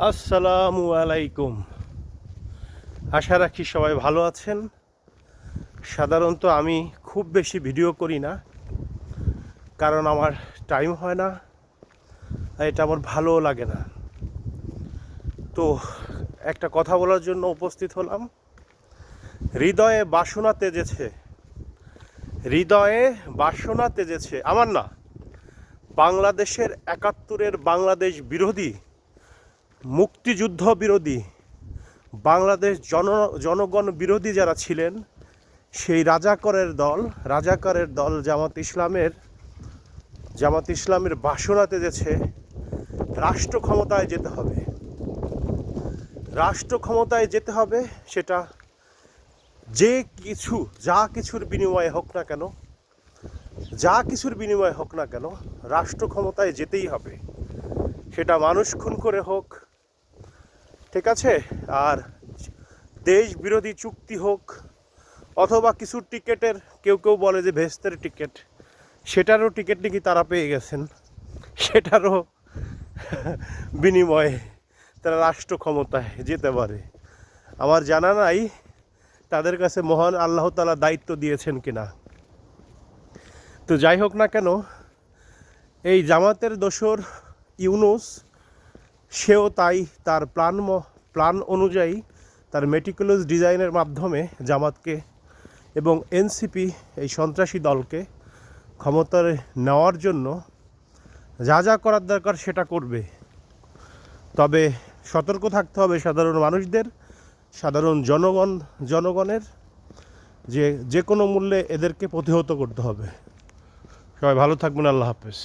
আসসালামু আলাইকুম। আশা রাখি সবাই ভালো আছেন। সাধারণত আমি খুব বেশি ভিডিও করি না, কারণ আমার টাইম হয় না, আর এটা আমার ভালোও লাগে না। তো একটা কথা বলার জন্য উপস্থিত হলাম। হৃদয়ে বাসনা তেজেছে, হৃদয়ে বাসনা তেজেছে আমার না, বাংলাদেশের ৭১-এর বাংলাদেশ বিরোধী, মুক্তিযুদ্ধ বিরোধী, বাংলাদেশ জনগণ বিরোধী যারা ছিলেন, সেই রাজাকারের দল জামাত ইসলামের বাসনা তেজেছে রাষ্ট্র ক্ষমতায় যেতে হবে। রাষ্ট্র ক্ষমতায় যেতে হবে, সেটা যা কিছুর বিনিময়ে হোক না কেন, রাষ্ট্র ক্ষমতায় যেতেই হবে। সেটা মানুষ খুন করে হোক, ঠিক আছে, আর দেশ বিরোধী চুক্তি হোক, অথবা কিছু টিকেটের কেউ বলে যে ভেস্তের টিকিট, সেটারও টিকিট নাকি তারা পেয়ে গেছেন, সেটারও বিনিময়ে তারা রাষ্ট্র ক্ষমতায় যেতে পারে। আমার জানা নাই তাদের কাছে মহান আল্লাহ তাআলা দায়িত্ব দিয়েছেন কিনা। তো যাই হোক না কেন, এই জামাতের দোসর ইউনূস, সেও তাই তার প্ল্যান অনুযায়ী তার মেটিকুলাস ডিজাইনের মাধ্যমে জামাতকে এবং এনসিপি এই সন্ত্রাসী দলকে ক্ষমতায় নেওয়ার জন্য যা করার দরকার সেটা করবে। তবে সতর্ক থাকতে হবে সাধারণ মানুষদের, সাধারণ জনগণের, যে কোনো মূল্যে এদেরকে প্রতিহত করতে হবে। সবাই ভালো থাকবেন। আল্লাহ হাফেজ।